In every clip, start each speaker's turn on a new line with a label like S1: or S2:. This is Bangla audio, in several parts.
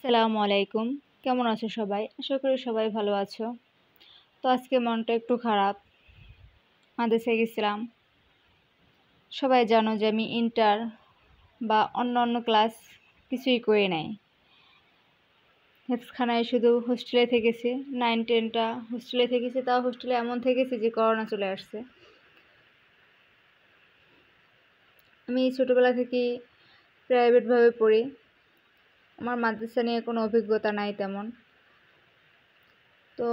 S1: আসসালামু আলাইকুম। কেমন আছো সবাই? আশা করি সবাই ভালো আছো। তো আজকে মনটা একটু খারাপ। মাদ্রাসায় গেছিলাম। সবাই জানো যে আমি ইন্টার বা অন্যান্য ক্লাস কিছুই করি নাই। হেফজখানায় শুধু হোস্টেলে থেকেছি। 9-10 টা হোস্টেলে থেকেছি। তাও হোস্টেলে এমন থেকেছি যে করোনা চলে আসছে। আমি ছোটবেলা থেকেই প্রাইভেটভাবে পড়ি। আমার মাদ্রাসা নিয়ে কোনো অভিজ্ঞতা নাই তেমন। তো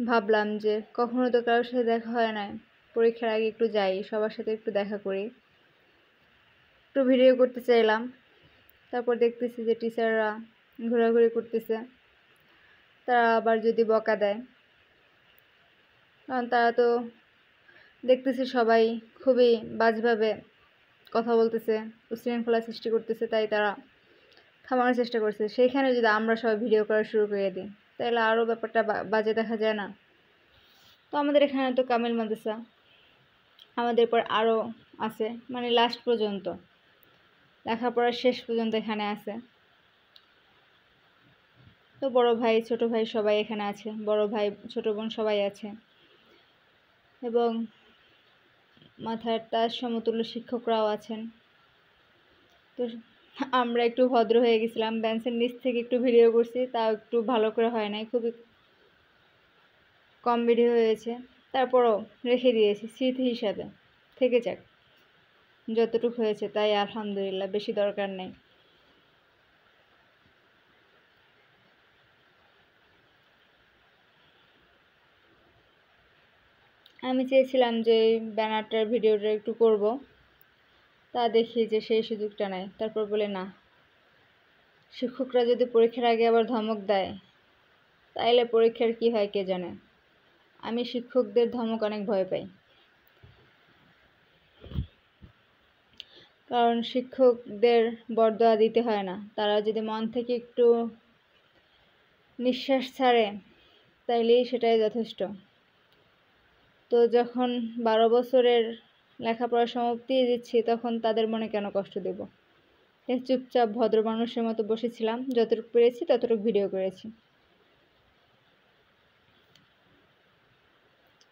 S1: ভাবলাম যে কখনো তো কারোর সাথে দেখা হয় নাই, পরীক্ষার আগে একটু যাই, সবার সাথে একটু দেখা করি। একটু ভিডিও করতে চাইলাম। তারপর দেখতেছি যে টিচাররা ঘোরাঘুরি করতেছে। তারা আবার যদি বকা দেয়, কারণ তারা তো দেখতেছি সবাই খুবই বাজেভাবে কথা বলতেছে, উচ্ছৃঙ্খলা সৃষ্টি করতেছে, তাই তারা থামানোর চেষ্টা করছে। সেইখানে যদি আমরা সবাই ভিডিও করা শুরু করে দিই, তাহলে আরও ব্যাপারটা বাজে দেখা যায় না? তো আমাদের এখানে তো কামিল মাদ্রাসা, আমাদের পর আরও আছে, মানে লাস্ট পর্যন্ত লেখাপড়ার শেষ পর্যন্ত এখানে আছে। তো বড় ভাই ছোট ভাই সবাই এখানে আছে, বড় ভাই ছোট বোন সবাই আছে, এবং মাথার তার সমতুল্য শিক্ষকরাও আছেন। তো আমরা একটু ভদ্র হয়ে গেছিলাম, বেঞ্চের নিচ থেকে একটু ভিডিও করছি, তাও একটু ভালো করে হয় নাই, খুবই কম ভিডিও হয়েছে। তারপরও রেখে দিয়েছি স্মৃতি হিসাবে, থেকে যাক, যতটুকু হয়েছে তাই আলহামদুলিল্লাহ, বেশি দরকার নেই। আমি চেয়েছিলাম যে ব্যানারটার ভিডিওটা একটু করব, তা দেখি যে সেই সুযোগটা নাই। তারপর বলে না, শিক্ষকরা যদি পরীক্ষার আগে আবার ধমক দেয়, তাইলে পরীক্ষার কি হয় কে জানে। আমি শিক্ষকদের ধমক অনেক ভয় পাই, কারণ শিক্ষকদের বরদোয়া দিতে হয় না। তারা যদি মন থেকে একটু নিঃশ্বাস ছাড়ে, তাইলেই সেটাই যথেষ্ট। তো যখন 12 বছরের লেখাপড়া সমাপ্তি দিচ্ছি, তখন তাদের মনে কেন কষ্ট দেব? চুপচাপ ভদ্র মানুষের মতো বসেছিলাম, যতটুকু পেরেছি ততটুকু ভিডিও করেছি।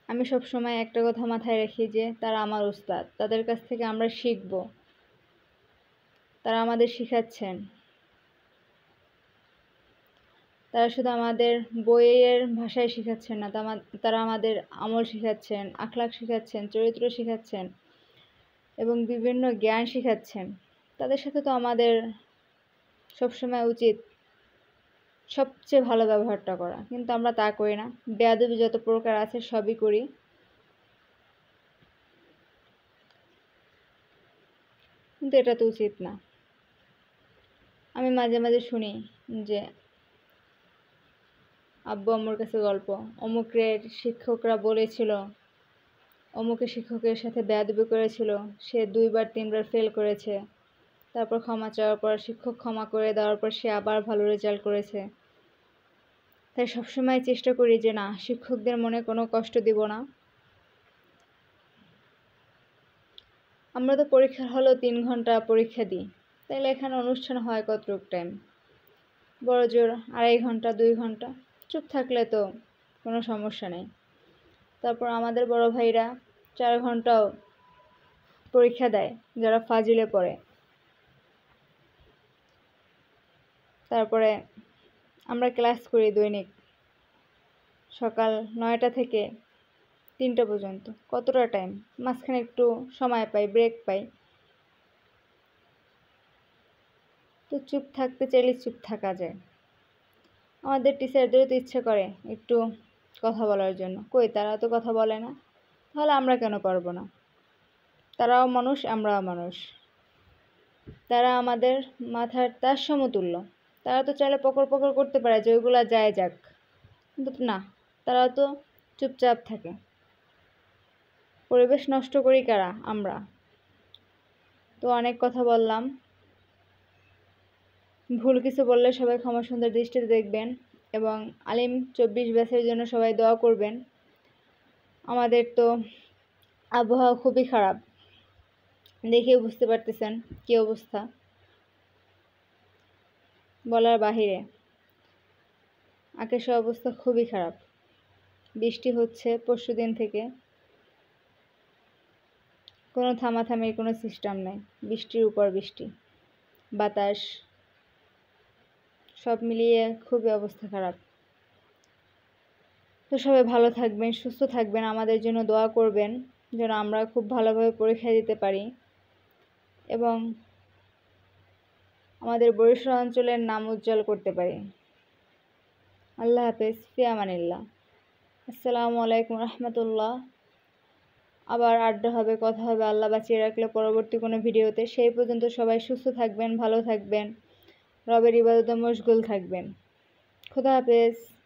S1: আমি সব সময় একটা কথা মাথায় রাখি যে তারা আমার উস্তাদ, তাদের কাছ থেকে আমরা শিখব। তারা আমাদের শিখাচ্ছেন। তারা শুধু আমাদের বইয়ের ভাষায় শিখাচ্ছেন না, তারা আমাদের আমল শিখাচ্ছেন, আখলাক শিখাচ্ছেন, চরিত্র শিখাচ্ছেন, এবং বিভিন্ন জ্ঞান শিখাচ্ছেন। তাদের সাথে তো আমাদের সবসময় উচিত সবচেয়ে ভালো ব্যবহারটা করা, কিন্তু আমরা তা করি না। বেয়াদবি যত প্রকার আছে সবই করি। কিন্তু এটা তো উচিত না। আমি মাঝে মাঝে শুনি যে আব্বু আম্মুর কাছে গল্প, অমুকের শিক্ষকরা বলেছিল, অমুকের শিক্ষকের সাথে বেয়াদবি করেছিল, সে 2-3 বার ফেল করেছে, তারপর ক্ষমা চাওয়ার পর শিক্ষক ক্ষমা করে দেওয়ার পর সে আবার ভালো রেজাল্ট করেছে। তাই সবসময় চেষ্টা করি যে না, শিক্ষকদের মনে কোনো কষ্ট দিব না। আমরা তো পরীক্ষার হলেও 3 ঘন্টা পরীক্ষা দিই, তাইলে এখানে অনুষ্ঠান হয় কতটুক টাইম? বড় জোর 2.5 ঘন্টা 2 ঘন্টা। চুপ থাকলে তো কোনো সমস্যা নেই। তারপর আমাদের বড় ভাইরা 4 ঘন্টাও পরীক্ষা দেয়, যারা ফাজিলে পড়ে। তারপরে আমরা ক্লাস করি দৈনিক সকাল 9টা থেকে 3টা পর্যন্ত। কতটা টাইম? মাঝখানে একটু সময় পাই, ব্রেক পাই। তো চুপ থাকতে চাইলে চুপ থাকা যায়। আমাদের টিচারদেরও তো ইচ্ছে করে একটু কথা বলার জন্য, কই তারা তো কথা বলে না। তাহলে আমরা কেন পারবো না? তারাও মানুষ, আমরাও মানুষ। তারা আমাদের মাথার তার সমতুল্য। তারা তো চাইলে পকর পকর করতে পারে যে ওইগুলা যায় যাক, কিন্তু না, তারা তো চুপচাপ থাকে। পরিবেশ নষ্ট করি কারা? আমরা। তো অনেক কথা বললাম। ভুল কিছু বললে সবাই ক্ষমা সুন্দর দৃষ্টিতে দেখবেন, এবং আলিম 24 ব্যাচের জন্য সবাই দোয়া করবেন। আমাদের তো আবহাওয়া খুবই খারাপ, দেখেই বুঝতে পারতেছেন কি অবস্থা, বলার বাহিরে। আকাশের অবস্থা খুবই খারাপ। বৃষ্টি হচ্ছে পরশুদিন থেকে, কোনো থামাথামির কোনো সিস্টেম নেই। বৃষ্টির উপর বৃষ্টি, বাতাস, সব মিলিয়ে খুবই অবস্থা খারাপ। তো সবাই ভালো থাকবেন, সুস্থ থাকবেন, আমাদের জন্য দোয়া করবেন যেন আমরা খুব ভালোভাবে পরীক্ষা দিতে পারি এবং আমাদের বরিশাল অঞ্চলের নাম উজ্জ্বল করতে পারি। আল্লাহ হাফেজ, ফি আমানিল্লাহ। আসসালামু আলাইকুম রহমতুল্লাহ। আবার আড্ডা হবে, কথা হবে আল্লাহ বাঁচিয়ে রাখলে পরবর্তী কোনো ভিডিওতে। সেই পর্যন্ত সবাই সুস্থ থাকবেন, ভালো থাকবেন, রবের ইবাদতে মশগুল থাকবেন। খোদা হাফেজ।